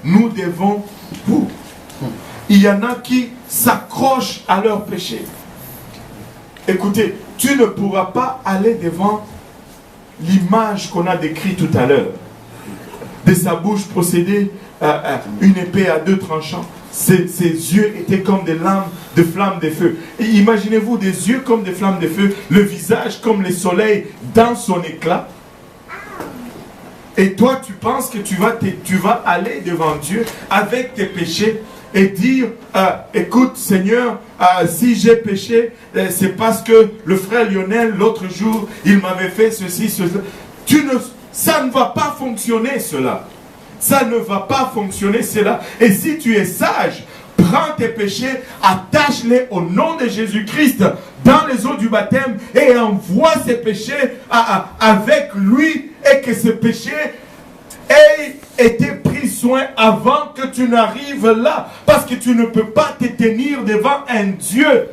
nous devons vous. Il y en a qui s'accrochent à leur péché. Écoutez, tu ne pourras pas aller devant l'image qu'on a décrite tout à l'heure. De sa bouche procédait une épée à 2 tranchants. Ses yeux étaient comme des lames de flammes de feu. Et imaginez-vous des yeux comme des flammes de feu, le visage comme le soleil dans son éclat. Et toi, tu penses que tu vas aller devant Dieu avec tes péchés et dire, écoute Seigneur, si j'ai péché, c'est parce que le frère Lionel, l'autre jour, il m'avait fait ceci, cela. Ça ne va pas fonctionner cela. Ça ne va pas fonctionner cela. Et si tu es sage, prends tes péchés, attache-les au nom de Jésus-Christ dans les eaux du baptême et envoie ces péchés avec lui, et que ces péchés aient été pris soin avant que tu n'arrives là. Parce que tu ne peux pas te tenir devant un Dieu.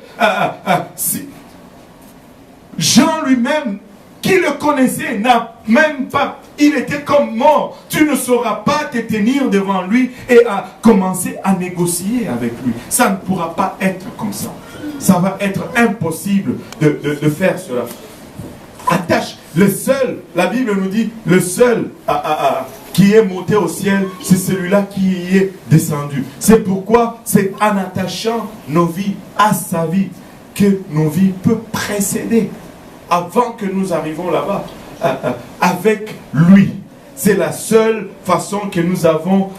Jean lui-même, qui le connaissait, n'a même pas, il était comme mort. Tu ne sauras pas te tenir devant lui et commencer à négocier avec lui. Ça ne pourra pas être comme ça. Ça va être impossible de faire cela. Attache. Le seul, la Bible nous dit, le seul qui est monté au ciel, c'est celui-là qui y est descendu. C'est pourquoi c'est en attachant nos vies à sa vie que nos vies peuvent précéder. Avant que nous arrivons là-bas, avec lui. C'est la seule façon que nous avons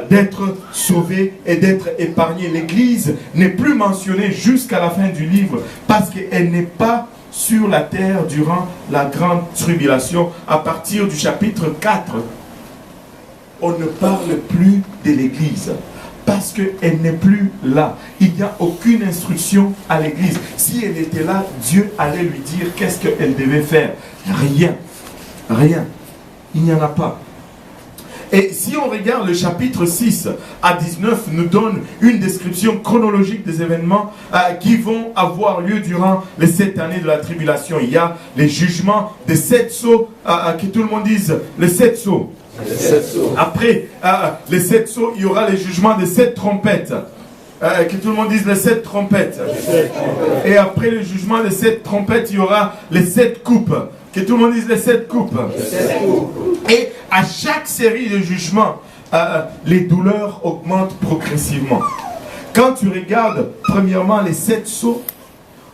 d'être sauvés et d'être épargnés. L'Église n'est plus mentionnée jusqu'à la fin du livre parce qu'elle n'est pas sur la terre durant la grande tribulation. À partir du chapitre 4, on ne parle plus de l'Église. Parce qu'elle n'est plus là. Il n'y a aucune instruction à l'église. Si elle était là, Dieu allait lui dire qu'est-ce qu'elle devait faire. Rien. Rien. Il n'y en a pas. Et si on regarde le chapitre 6 à 19, nous donne une description chronologique des événements qui vont avoir lieu durant les 7 années de la tribulation. Il y a les jugements des 7 sceaux, que tout le monde dise les 7 sceaux. Après les 7 sceaux, il y aura les jugements des 7 trompettes. Que tout le monde dise les 7 trompettes. Et après le jugement des 7 trompettes, il y aura les 7 coupes. Que tout le monde dise les 7 coupes. Et à chaque série de jugements, les douleurs augmentent progressivement. Quand tu regardes premièrement les 7 sceaux,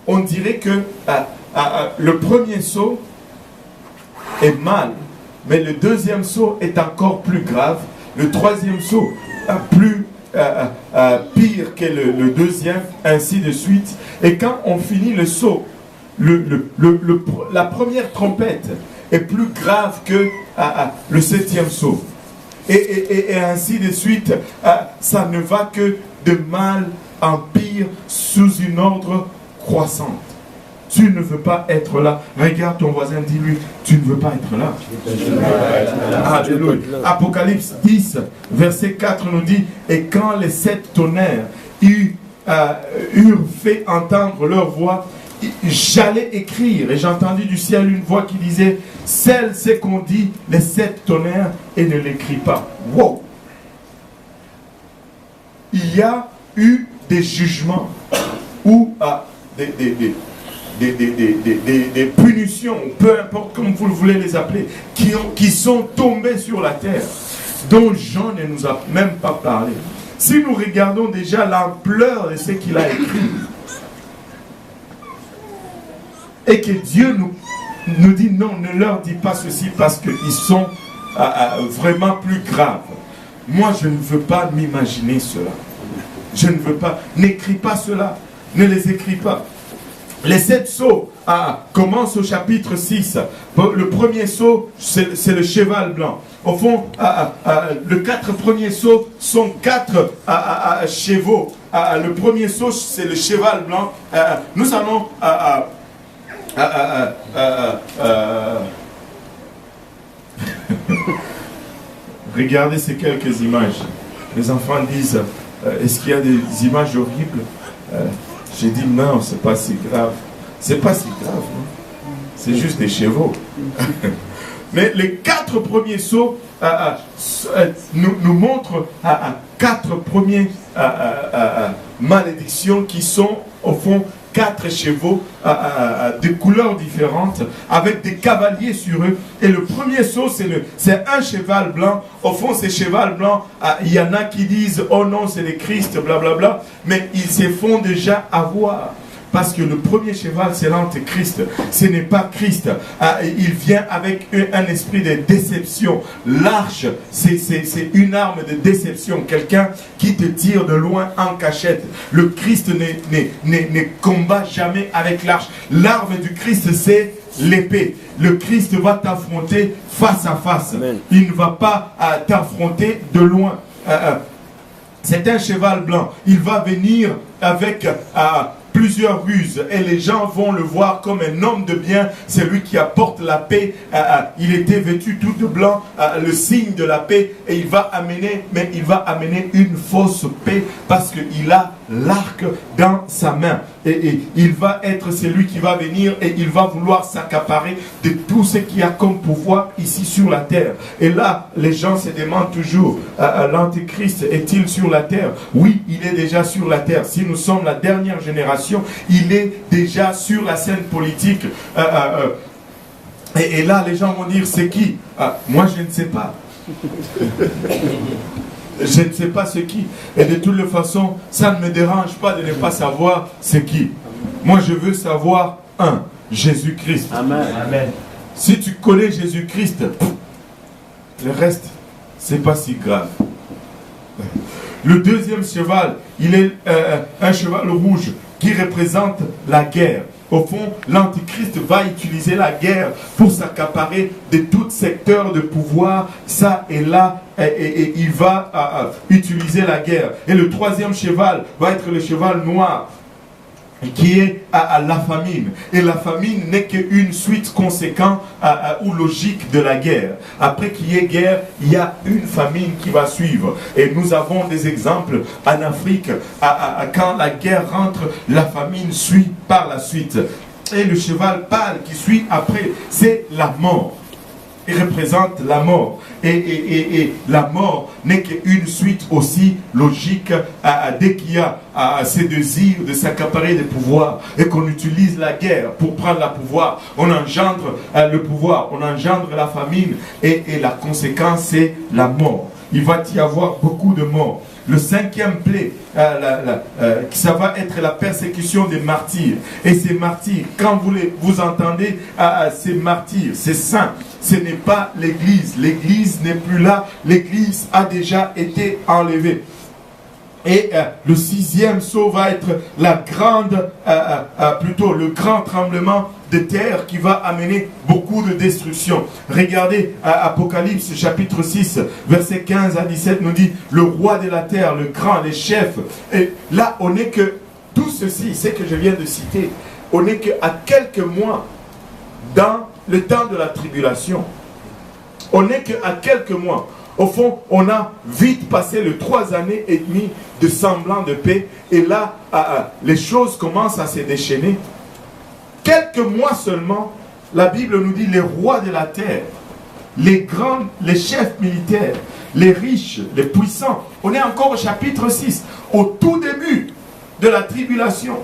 on dirait que le premier sceau est mal. Mais le deuxième sceau est encore plus grave. Le troisième sceau plus pire que le deuxième, ainsi de suite. Et quand on finit le sceau, la première trompette est plus grave que le 7e sceau. Et ainsi de suite, ça ne va que de mal en pire sous une ordre croissante. Tu ne veux pas être là. Regarde ton voisin, dis-lui, tu ne veux pas être là. Alléluia. Apocalypse 10, verset 4 nous dit, et quand les 7 tonnerres eurent fait entendre leur voix, j'allais écrire, et j'ai entendu du ciel une voix qui disait, scelle ce qu'on dit, les 7 tonnerres, et ne l'écris pas. Wow! Il y a eu des jugements ou des punitions, peu importe comme vous voulez les appeler, qui sont tombées sur la terre, dont Jean ne nous a même pas parlé. Si nous regardons déjà l'ampleur de ce qu'il a écrit, et que Dieu nous dit non, ne leur dis pas ceci parce qu'ils sont vraiment plus graves. Moi, je ne veux pas m'imaginer cela. Je ne veux pas. N'écris pas cela. Ne les écris pas. Les 7 sceaux commencent au chapitre 6. Le premier sceau, c'est le cheval blanc. Au fond, les 4 premiers sceaux sont 4 chevaux. Le premier sceau, c'est le cheval blanc. Nous allons... regardez ces quelques images. Les enfants disent, est-ce qu'il y a des images horribles? J'ai dit non, c'est pas si grave. C'est pas si grave. C'est juste des chevaux. Mais les 4 premiers sceaux nous montre quatre premières malédictions qui sont au fond 4 chevaux de couleurs différentes avec des cavaliers sur eux. Et le premier saut, c'est un cheval blanc. Au fond, ce cheval blanc, il y en a qui disent « Oh non, c'est le Christ, blablabla ». Mais ils se font déjà avoir. Parce que le premier cheval, c'est l'antéchrist. Ce n'est pas Christ. Il vient avec un esprit de déception. L'arche, c'est une arme de déception. Quelqu'un qui te tire de loin en cachette. Le Christ ne combat jamais avec l'arche. L'arme du Christ, c'est l'épée. Le Christ va t'affronter face à face. Amen. Il ne va pas t'affronter de loin. C'est un cheval blanc. Il va venir avec plusieurs ruses et les gens vont le voir comme un homme de bien, c'est lui qui apporte la paix. Il était vêtu tout de blanc, le signe de la paix, et il va amener une fausse paix parce qu'il a l'arc dans sa main. Et il va être celui qui va venir et il va vouloir s'accaparer de tout ce qu'il y a comme pouvoir ici sur la terre. Et là, les gens se demandent toujours, l'Antéchrist est-il sur la terre? Oui, il est déjà sur la terre. Si nous sommes la dernière génération, il est déjà sur la scène politique. Et là, les gens vont dire, c'est qui? Moi, je ne sais pas. Je ne sais pas c'est qui. Et de toutes les façons, ça ne me dérange pas de ne pas savoir c'est qui. Moi, je veux savoir Jésus-Christ. Amen. Amen. Si tu connais Jésus-Christ, le reste, c'est pas si grave. Le deuxième cheval, il est un cheval rouge qui représente la guerre. Au fond, l'Antichrist va utiliser la guerre pour s'accaparer de tout secteur de pouvoir, ça et là, et il va utiliser la guerre. Et le troisième cheval va être le cheval noir, qui est la famine. Et la famine n'est qu'une suite conséquente ou logique de la guerre. Après qu'il y ait guerre, il y a une famine qui va suivre. Et nous avons des exemples en Afrique. Quand la guerre rentre, la famine suit par la suite. Et le cheval pâle qui suit après, c'est la mort. Il représente la mort. Et la mort n'est qu'une suite aussi logique dès qu'il y a ces désirs de s'accaparer des pouvoirs et qu'on utilise la guerre pour prendre le pouvoir. On engendre le pouvoir, on engendre la famine et la conséquence c'est la mort. Il va y avoir beaucoup de morts. Le cinquième plaie, ça va être la persécution des martyrs. Et ces martyrs, quand vous entendez ces martyrs, ces saints, ce n'est pas l'Église. L'Église n'est plus là. L'Église a déjà été enlevée. Et le sixième saut va être la grande, plutôt le grand tremblement de terre qui va amener beaucoup de destruction. Regardez, Apocalypse chapitre 6, verset 15 à 17 nous dit, le roi de la terre, le grand, les chefs. Et là, on n'est que, tout ceci, c'est que je viens de citer, on n'est qu'à quelques mois dans le temps de la tribulation. On n'est qu'à quelques mois. Au fond, on a vite passé les 3 années et demie de semblant de paix. Et là, les choses commencent à se déchaîner. Quelques mois seulement, la Bible nous dit les rois de la terre, les grands, les chefs militaires, les riches, les puissants. On est encore au chapitre 6, au tout début de la tribulation.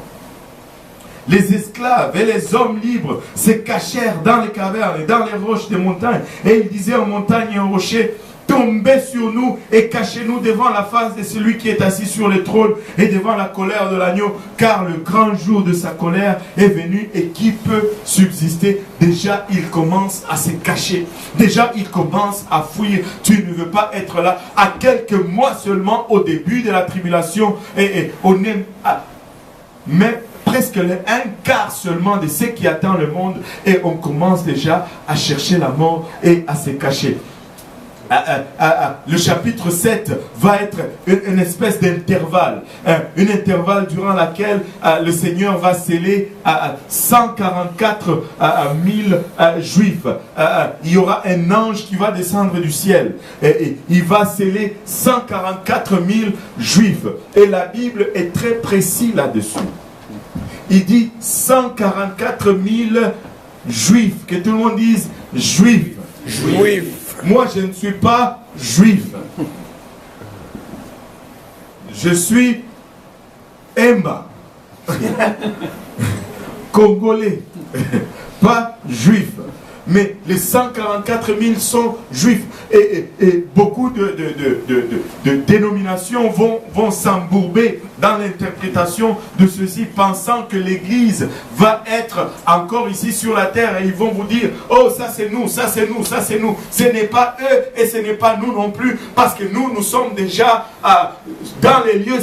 Les esclaves et les hommes libres se cachèrent dans les cavernes et dans les roches des montagnes. Et ils disaient aux montagnes et aux rochers, tombez sur nous et cachez-nous devant la face de celui qui est assis sur le trône et devant la colère de l'agneau, car le grand jour de sa colère est venu et qui peut subsister? Déjà il commence à se cacher, déjà il commence à fuir. Tu ne veux pas être là à quelques mois seulement au début de la tribulation et on est mais presque un quart seulement de ce qui attend le monde et on commence déjà à chercher la mort et à se cacher. Le chapitre 7 va être une espèce d'intervalle, une intervalle durant laquelle le Seigneur va sceller 144 000 juifs. Il y aura un ange qui va descendre du ciel et il va sceller 144 000 juifs. Et la Bible est très précise là-dessus. Il dit 144 000 juifs. Que tout le monde dise juifs. Juifs. moi je ne suis pas juif. Je suis Emba. Congolais. Pas juif. Mais les 144 000 sont juifs. Et beaucoup de dénominations vont s'embourber dans l'interprétation de ceci, pensant que l'Église va être encore ici sur la terre. Et ils vont vous dire, oh ça c'est nous, ça c'est nous, ça c'est nous. Ce n'est pas eux et ce n'est pas nous non plus. Parce que nous sommes déjà dans les lieux